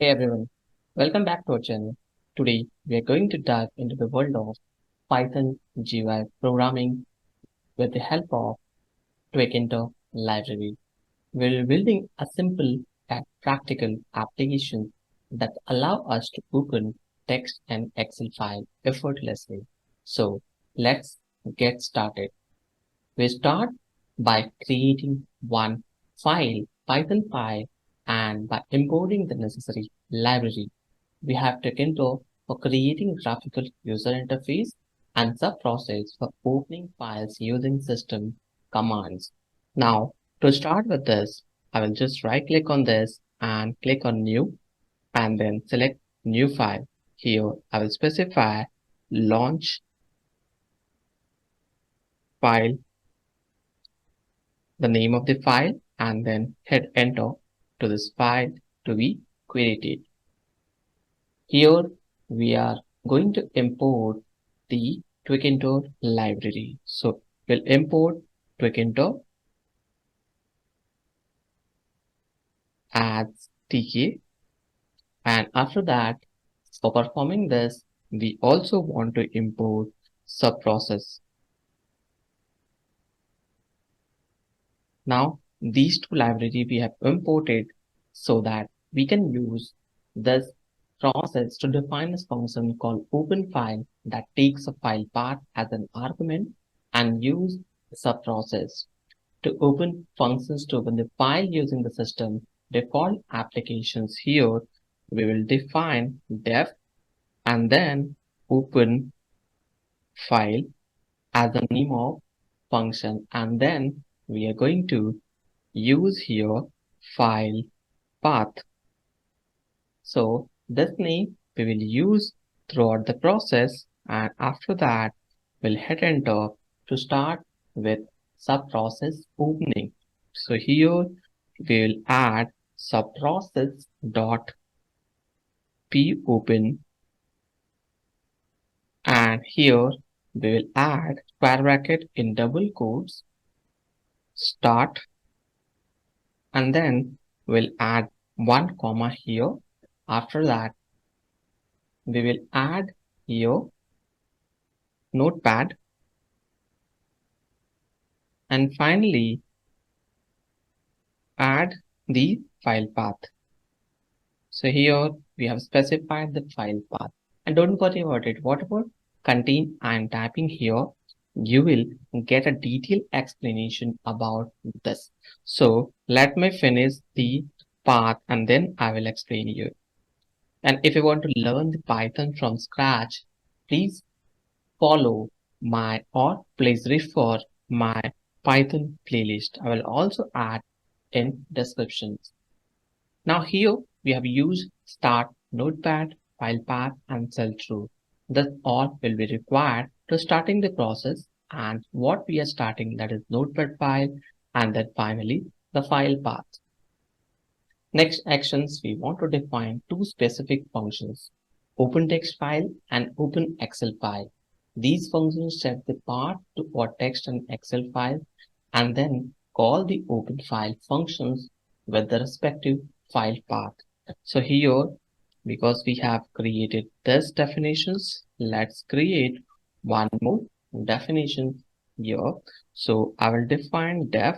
Hey everyone, welcome back to our channel. Today we are going to dive into the world of Python GUI programming with the help of Twikinter library. We're building a simple and practical application that allow us to open text and Excel file effortlessly. So let's get started. We start by creating one Python file, and by importing the necessary library. We have Tkinto for creating graphical user interface and subprocess for opening files using system commands. Now, to start with this, I will just right click on this and click on new and then select new file. Here, I will specify launch file, the name of the file, and then hit enter to this file to be created. Here we are going to import the Twikinter library. So we'll import Twikinter as TK, and after that, for performing this, we also want to import subprocess. Now these two libraries we have imported so that we can use this process to define a function called openFile that takes a file path as an argument and use subprocess to open functions to open the file using the system default applications. Here we will define def and then open file as the name of function, and then we are going to use here file path. So this name we will use throughout the process, and after that we'll hit enter to start with subprocess opening. So here we will add subprocess dot p open, and here we will add square bracket in double quotes start, and then we'll add one comma here. After that we will add here notepad, and finally add the file path. So here we have specified the file path, and don't worry about it. Whatever content I am typing here, you will get a detailed explanation about this. So let me finish the path and then I will explain you. And if you want to learn the Python from scratch, please follow my or please refer my Python playlist. I will also add in descriptions. Now here we have used start, notepad, file path and cell through. This all will be required to starting the process, and what we are starting, that is notepad file, and then finally the file path. Next actions, we want to define two specific functions, open text file and open Excel file. These functions set the path to our text and Excel file, and then call the open file functions with the respective file path. So here, because we have created this definitions, let's create one more definition here. So I will define def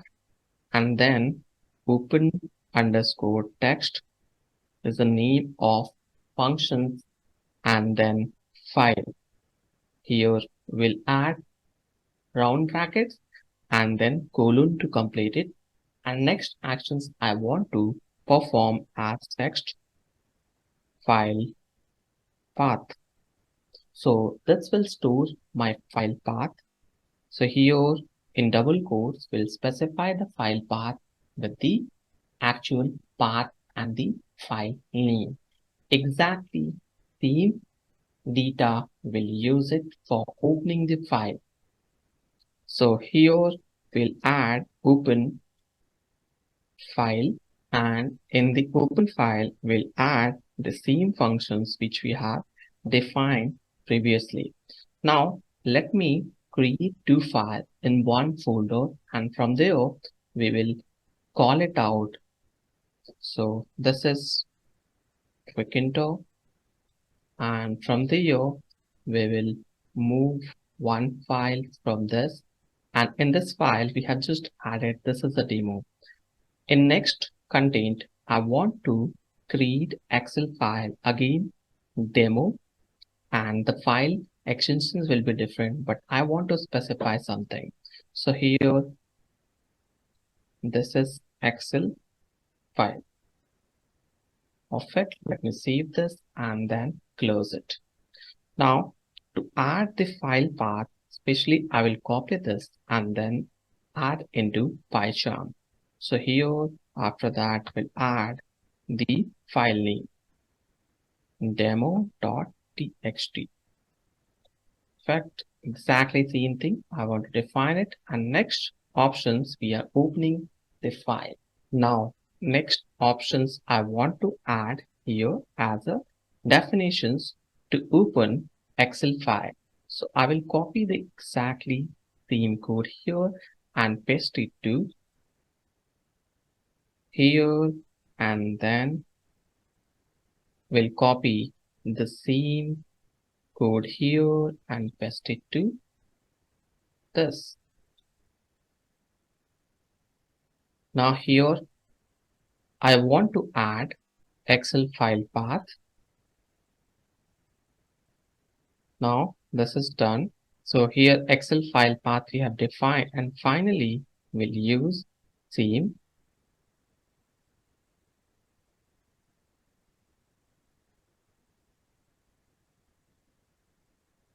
and then open underscore text is the name of functions, and then file. Here we'll add round brackets and then colon to complete it. And next actions I want to perform as text file path. So this will store my file path. So here in double quotes we'll specify the file path with the actual path and the file name. Exactly same data will use it for opening the file. So here we'll add open file, and in the open file we'll add the same functions which we have defined previously. Now let me create two files in one folder, and from there we will call it out. So this is Twickenter, and from here we will move one file from this, and in this file we have just added this is a demo. In next content I want to create Excel file again, demo, and the file extensions will be different, but I want to specify something. So here this is Excel file. Perfect. Let me save this and then close it. Now to add the file path, especially I will copy this and then add into PyCharm. So here after that we'll add the file name demo.txt. Fact, exactly same thing. I want to define it, and next options we are opening the file. Now next options I want to add here as a definitions to open Excel file. So I will copy the exactly same code here and paste it to here, and then we'll copy the same code here and paste it to this. Now here I want to add Excel file path. Now this is done. So here Excel file path we have defined, and finally we'll use same.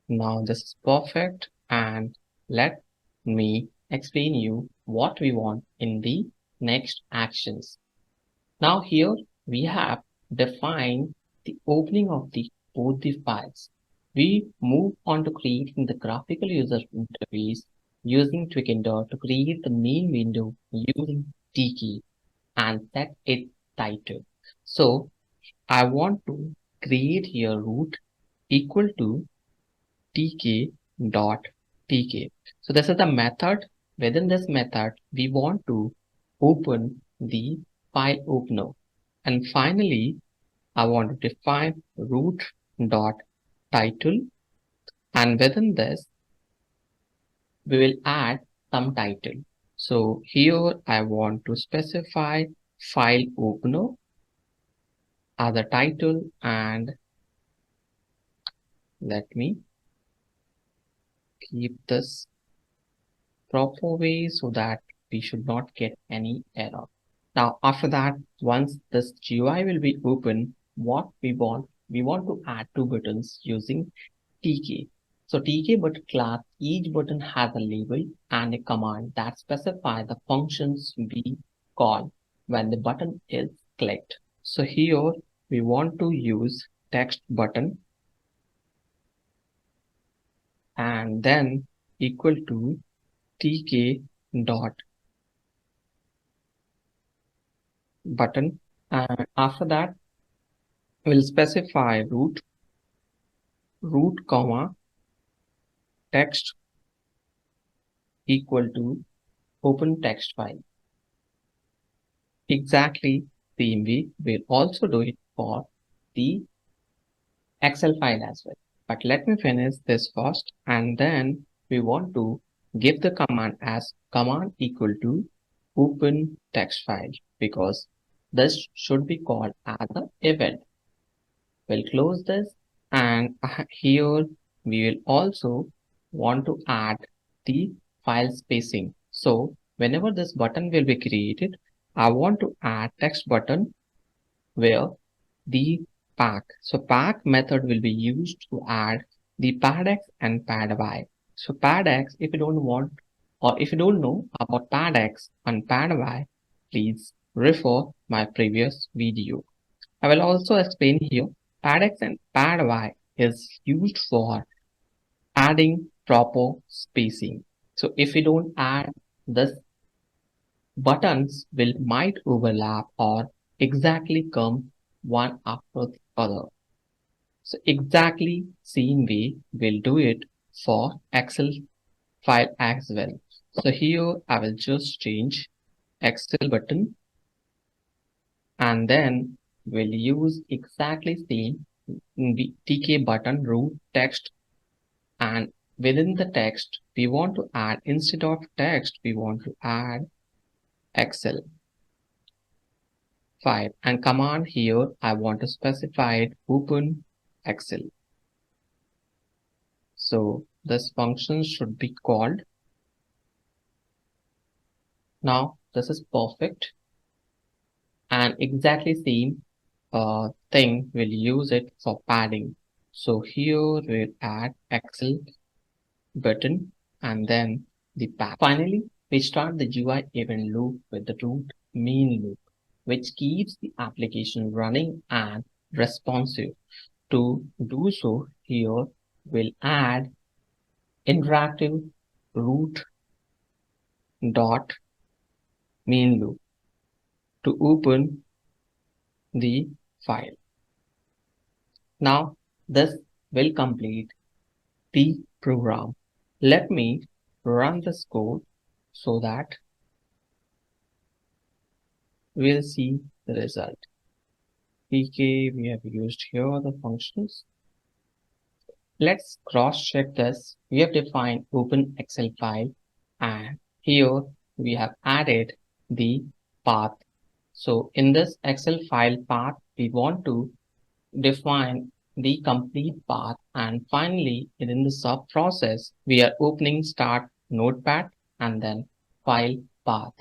Now this is perfect, and let me explain you what we want in the next actions. Now here we have defined the opening of the both the files. We move on to creating the graphical user interface using Twickender to create the main window using tk and set its title. So I want to create here root equal to tk.tk. So this is the method. Within this method, we want to open the file opener. And finally, I want to define root.title. And within this, we will add some title. So here I want to specify file opener as a title, and let me keep this proper way so that we should not get any error. Now after that, once this GUI will be open, what we want to add two buttons using TK. So TK button class, each button has a label and a command that specify the functions we call when the button is clicked. So here we want to use text button and then equal to tk dot button, and after that we'll specify root comma text equal to open text file. Exactly same way we'll also do it for the Excel file as well. But let me finish this first, and then we want to give the command as command equal to open text file, because this should be called as an event. We'll close this, and here we will also want to add the file spacing. So whenever this button will be created, I want to add text button where the pack. So pack method will be used to add the padx and pad_y. So padx, if you don't want or if you don't know about padx and pad_y, please refer my previous video. I will also explain here padx and pad_y is used for adding proper spacing. So if you don't add this, buttons will might overlap or exactly come one after the other. So exactly same way we'll do it for Excel file as well. So here I will just change Excel button, and then will use exactly same TK button root text, and within the text we want to add, instead of text we want to add Excel file, and command here I want to specify it open Excel. So this function should be called. Now this is perfect, and exactly same thing we'll use it for padding. So here we'll add Excel button and then the pad. Finally, we start the GUI event loop with the root main loop, which keeps the application running and responsive. To do so, here we'll add interactive root dot main loop to open the file. Now this will complete the program. Let me run this code so that we'll see the result. PK, we have used here the functions. Let's cross check this. We have defined open Excel file, and here we have added the path. So in this Excel file path, we want to define the complete path, and finally within the sub process we are opening start notepad and then file path.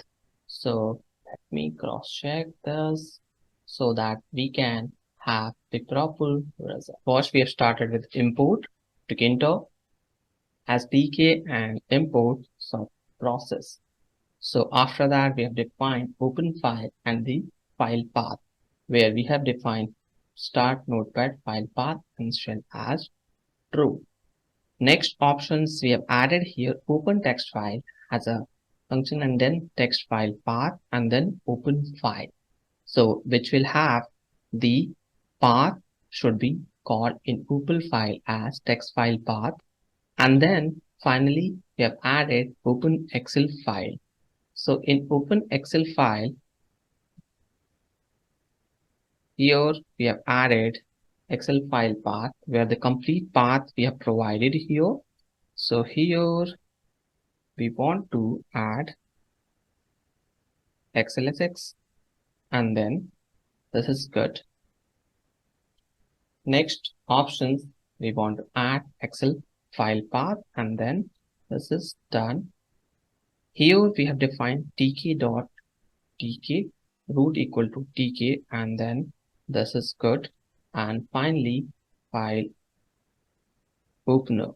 So let me cross check this so that we can have the proper result. First we have started with import Tkinter as PK and import sub process. So after that we have defined open file and the file path, where we have defined start notepad file path and shell as true. Next options we have added here open text file as a function, and then text file path and then open file. So which will have the path should be called in open file as text file path, and then finally we have added open Excel file. So in open Excel file, here we have added Excel file path, where the complete path we have provided here. So here we want to add XLSX, and then this is good. Next options, we want to add Excel file path, and then this is done. Here we have defined tk root equal to tk, and then this is good, and finally file opener.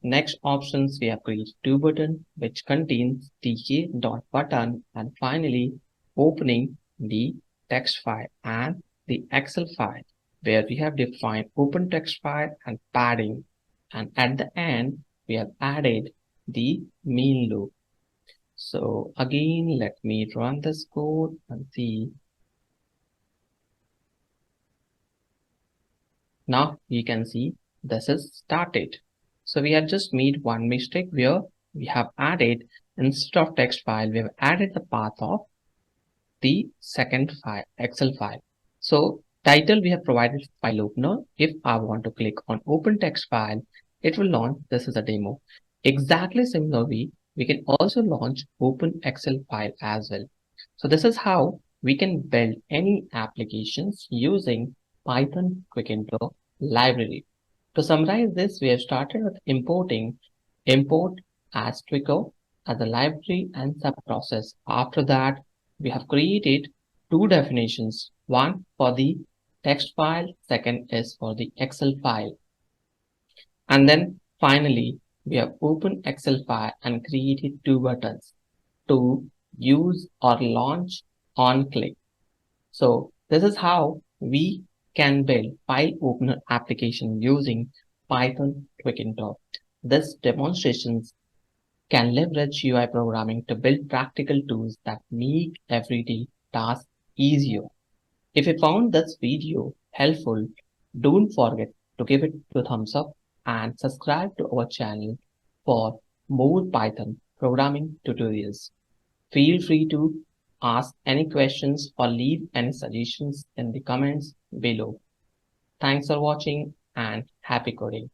Next options, we have created two button which contains tk.button, and finally opening the text file and the Excel file, where we have defined open text file and padding, and at the end we have added the main loop. So again, let me run this code and see. Now you can see this is started. So we have just made one mistake where we have added, instead of text file, we have added the path of the second file, Excel file. So title we have provided file opener. If I want to click on open text file, it will launch. This is a demo. Exactly similarly, we can also launch open Excel file as well. So this is how we can build any applications using Python Tkinter library. To summarize this, we have started with importing import as Twicker as a library and sub-process. After that, we have created two definitions, one for the text file, second is for the Excel file. And then finally, we have opened Excel file and created two buttons to use or launch on click. So this is how we can build file opener application using Python Tkinter. This demonstrations can leverage UI programming to build practical tools that make everyday tasks easier. If you found this video helpful, don't forget to give it a thumbs up and subscribe to our channel for more Python programming tutorials. Feel free to ask any questions or leave any suggestions in the comments below. Thanks for watching and happy coding.